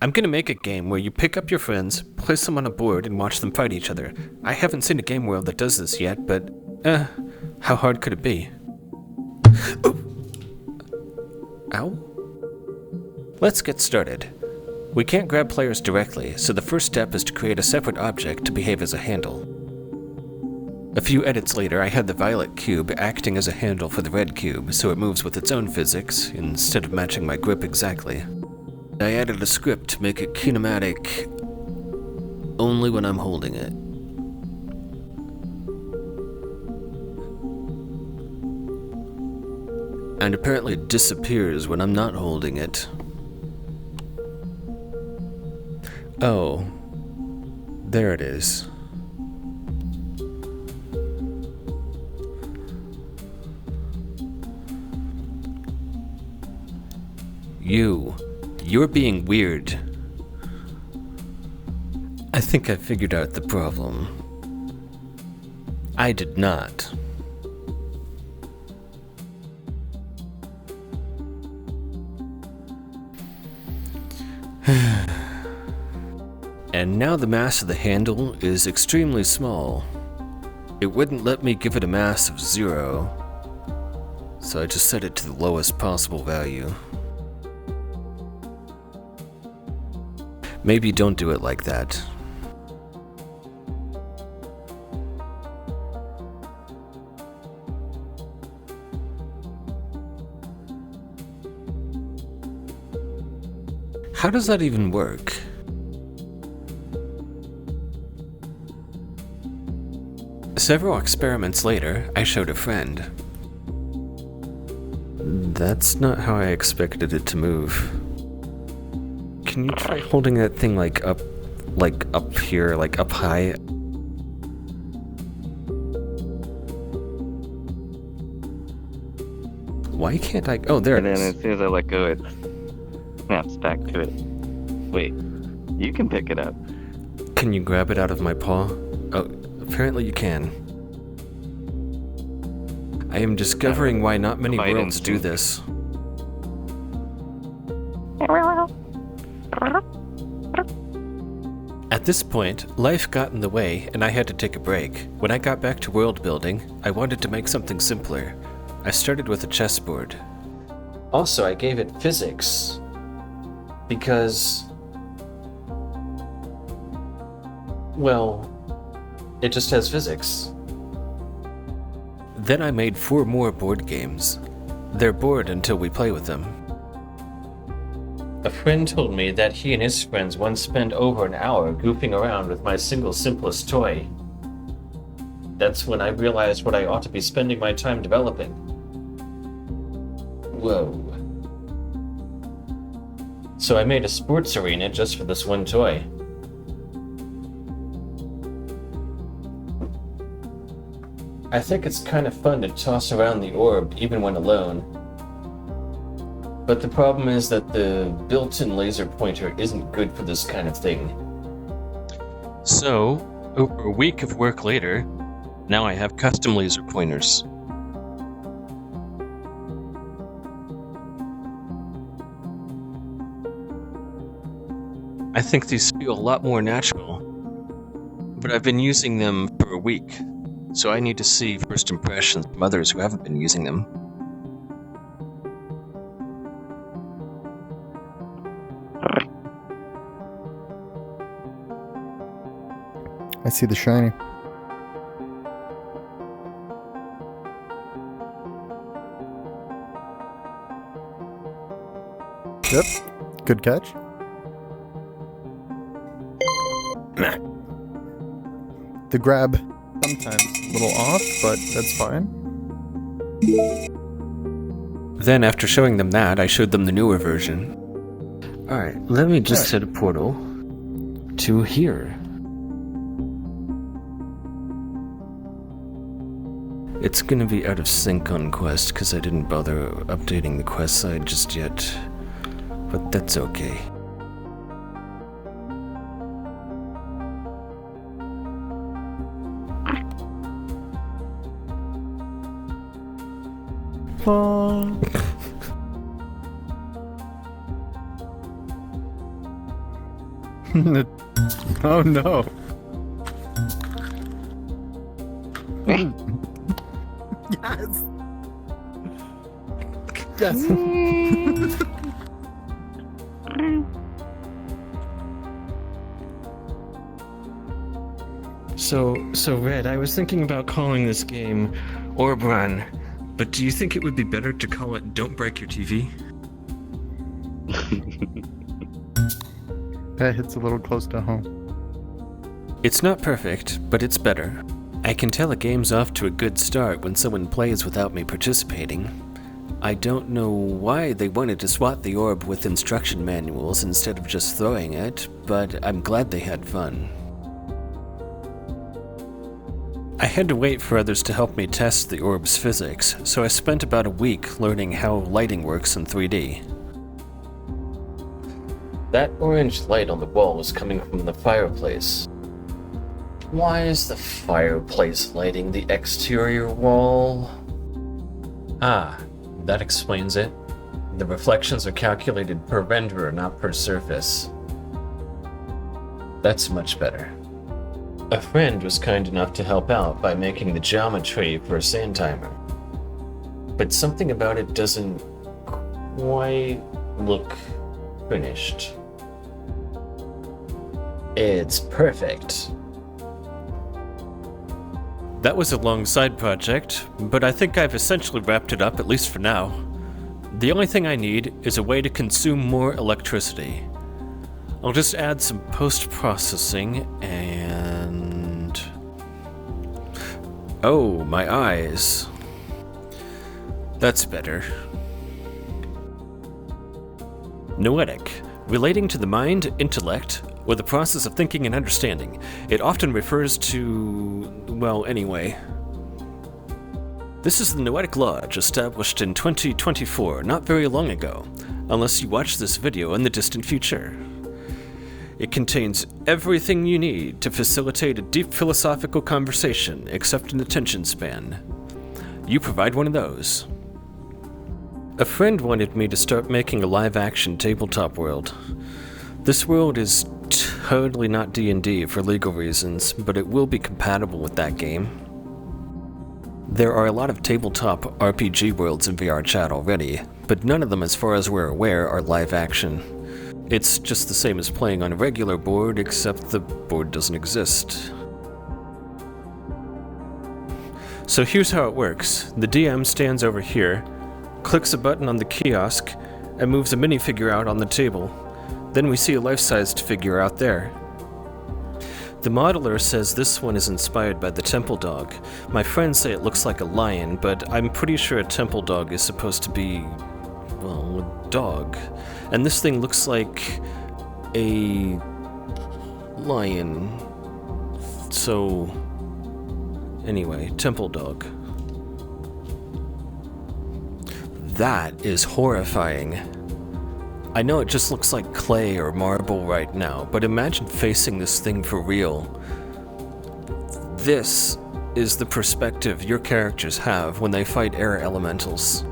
I'm gonna make a game where you pick up your friends, place them on a board, and watch them fight each other. I haven't seen a game world that does this yet, but, how hard could it be? Oh. Ow? Let's get started. We can't grab players directly, so the first step is to create a separate object to behave as a handle. A few edits later, I had the violet cube acting as a handle for the red cube, so it moves with its own physics, instead of matching my grip exactly. I added a script to make it kinematic only when I'm holding it. And apparently it disappears when I'm not holding it. Oh, there it is. You're being weird. I think I figured out the problem. I did not. And now the mass of the handle is extremely small. It wouldn't let me give it a mass of 0, so I just set it to the lowest possible value. Maybe don't do it like that. How does that even work? Several experiments later, I showed a friend. That's not how I expected it to move. Can you try holding that thing up here, up high? Why can't I? Oh, there it is. And then as soon as I let go, it snaps back to it. Wait, you can pick it up. Can you grab it out of my paw? Oh, apparently you can. I am discovering why not many worlds do this. At this point, life got in the way and I had to take a break. When I got back to world building, I wanted to make something simpler. I started with a chessboard. Also, I gave it physics. Because, well, it just has physics. Then I made 4 more board games. They're bored until we play with them. A friend told me that he and his friends once spent over an hour goofing around with my single simplest toy. That's when I realized what I ought to be spending my time developing. Whoa. So I made a sports arena just for this one toy. I think it's kind of fun to toss around the orb even when alone. But the problem is that the built-in laser pointer isn't good for this kind of thing. So, over a week of work later, now I have custom laser pointers. I think these feel a lot more natural, but I've been using them for a week, so I need to see first impressions from others who haven't been using them. I see the shiny. Yep. Good catch. Nah. The grab sometimes a little off, but that's fine. Then after showing them that, I showed them the newer version. Alright, let me just set a portal to here. It's gonna be out of sync on Quest because I didn't bother updating the Quest side just yet, but that's okay. Oh no. Yes. Yes. So Red, I was thinking about calling this game Orb Run, but do you think it would be better to call it Don't Break Your TV? That hits a little close to home. It's not perfect, but it's better. I can tell a game's off to a good start when someone plays without me participating. I don't know why they wanted to swat the orb with instruction manuals instead of just throwing it, but I'm glad they had fun. I had to wait for others to help me test the orb's physics, so I spent about a week learning how lighting works in 3D. That orange light on the wall was coming from the fireplace. Why is the fireplace lighting the exterior wall? Ah, that explains it. The reflections are calculated per renderer, not per surface. That's much better. A friend was kind enough to help out by making the geometry for a sand timer. But something about it doesn't quite look finished. It's perfect. That was a long side project, but I think I've essentially wrapped it up, at least for now. The only thing I need is a way to consume more electricity. I'll just add some post-processing and... Oh, my eyes. That's better. Noetic, relating to the mind, intellect, or the process of thinking and understanding. It often refers to... well, anyway. This is the Noetic Lodge, established in 2024, not very long ago, unless you watch this video in the distant future. It contains everything you need to facilitate a deep philosophical conversation, except an attention span. You provide one of those. A friend wanted me to start making a live-action tabletop world. This world is totally not D&D for legal reasons, but it will be compatible with that game. There are a lot of tabletop RPG worlds in VRChat already, but none of them, as far as we're aware, are live-action. It's just the same as playing on a regular board, except the board doesn't exist. So here's how it works. The DM stands over here, clicks a button on the kiosk, and moves a minifigure out on the table. Then we see a life-sized figure out there. The modeler says this one is inspired by the temple dog. My friends say it looks like a lion, but I'm pretty sure a temple dog is supposed to be, well, a dog. And this thing looks like a lion. So, anyway, temple dog. That is horrifying. I know it just looks like clay or marble right now, but imagine facing this thing for real. This is the perspective your characters have when they fight air elementals.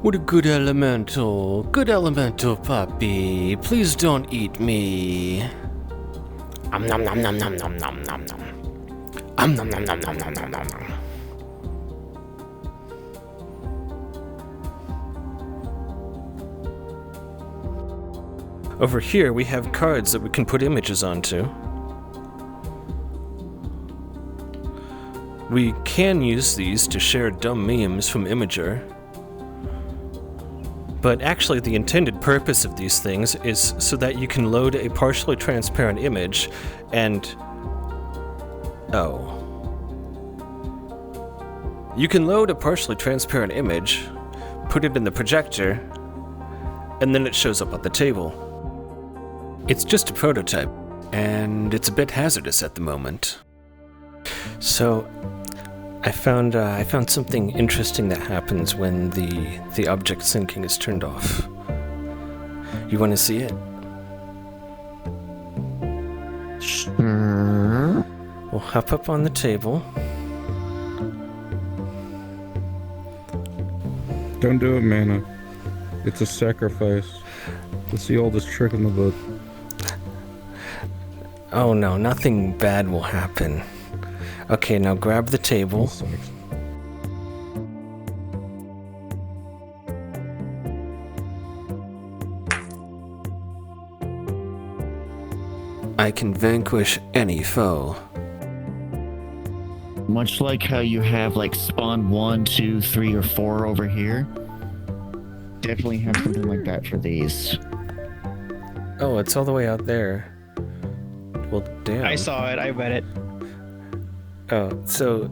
What a good elemental puppy. Please don't eat me. Nom nom nom nom nom nom nom nom nom. Nom nom nom nom nom nom nom nom. Over here we have cards that we can put images onto. We can use these to share dumb memes from Imager. But actually the intended purpose of these things is so that you can load a partially transparent image and... oh. You can load a partially transparent image, put it in the projector, and then it shows up on the table. It's just a prototype, and it's a bit hazardous at the moment. So, I found something interesting that happens when the object syncing is turned off. You want to see it? Sure. We'll hop up on the table. Don't do it, Mana. It's a sacrifice. It's the oldest trick in the book. Oh no, nothing bad will happen. Okay, now grab the table. I can vanquish any foe. Much like how you have like spawn 1, 2, 3, or 4 over here. Definitely have something like that for these. Oh, it's all the way out there. Well, damn. I saw it. I read it. Oh, so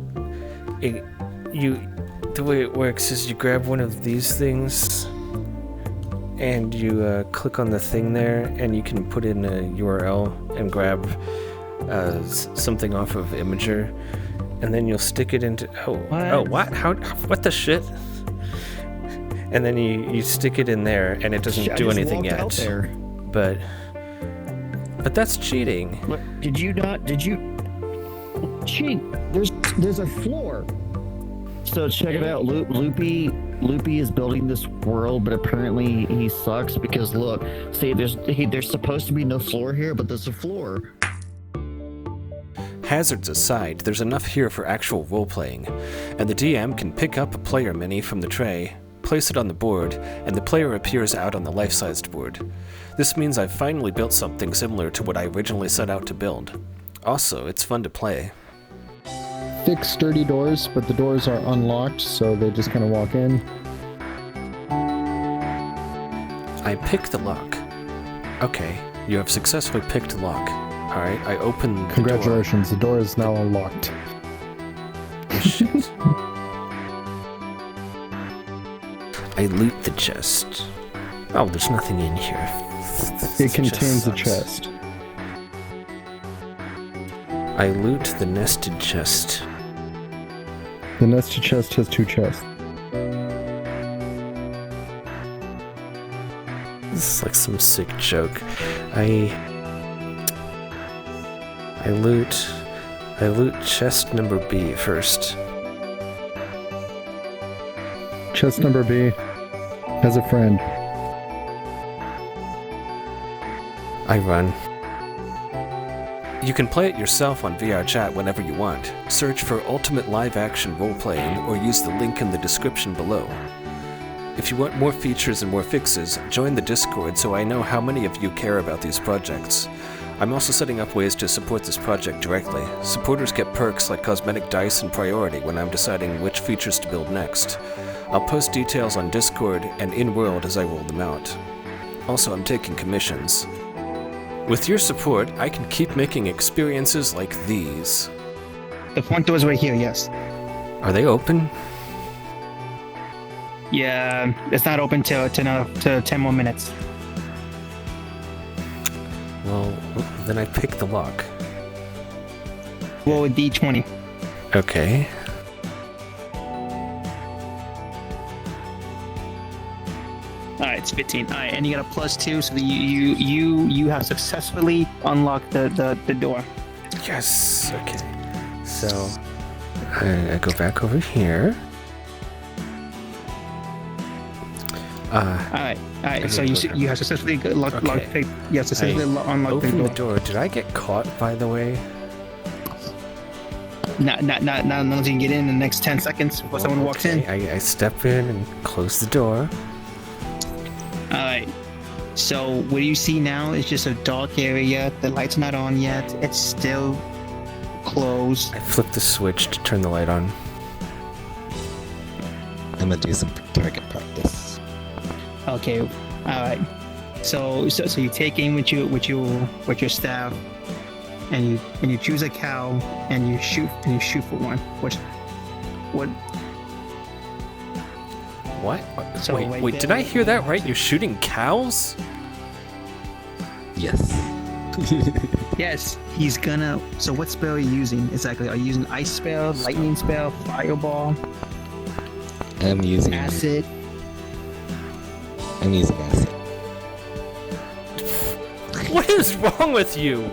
the way it works is you grab one of these things and you click on the thing there, and you can put in a URL and grab something off of Imager, and then you'll stick it into what? What the shit? And then you stick it in there, and it doesn't do anything yet. Out there. But that's cheating. Look, did you cheat? There's a floor. So check it out. Loopy is building this world, but apparently he sucks because look, see, there's supposed to be no floor here, but there's a floor. Hazards aside, there's enough here for actual role-playing, and the DM can pick up a player mini from the tray, place it on the board, and the player appears out on the life-sized board. This means I've finally built something similar to what I originally set out to build. Also, it's fun to play. Thick, sturdy doors, but the doors are unlocked, so they just kind of walk in. I pick the lock. Okay, you have successfully picked the lock. Alright, I open the door. Congratulations, the door is now unlocked. Oh, shit. I loot the chest. Oh, there's nothing in here. It contains a chest. I loot the nested chest. The nested chest has 2 chests. This is like some sick joke. I loot chest number B first. Chest number B has a friend. I run. You can play it yourself on VRChat whenever you want. Search for Ultimate Live Action Role-Playing or use the link in the description below. If you want more features and more fixes, join the Discord so I know how many of you care about these projects. I'm also setting up ways to support this project directly. Supporters get perks like cosmetic dice and priority when I'm deciding which features to build next. I'll post details on Discord and in-world as I roll them out. Also, I'm taking commissions. With your support, I can keep making experiences like these. The front door is right here. Yes. Are they open? Yeah, it's not open till 10 more minutes. Well, then I pick the lock. Roll a D20. Okay. Alright, it's 15. Alright, and you got a +2, so that you have successfully unlocked the door. Yes. Okay. So I go back over here. Alright. So you have successfully unlocked Okay. unlocked Open the the door. door. Did I get caught, by the way? Not unless you can get in the next 10 seconds before someone walks in. I step in and close the door. Alright. So what you see now is just a dark area. The light's not on yet. It's still closed. I flip the switch to turn the light on. I'm gonna do some target practice. Okay. Alright. So you take aim with your staff, and you choose a cow and you shoot for one. What? So wait, right did there- I hear that right? You're shooting cows? Yes. Yes, he's gonna. So what spell are you using exactly? Are you using ice spell, lightning spell, fireball, I'm using acid? acid. What is wrong with you?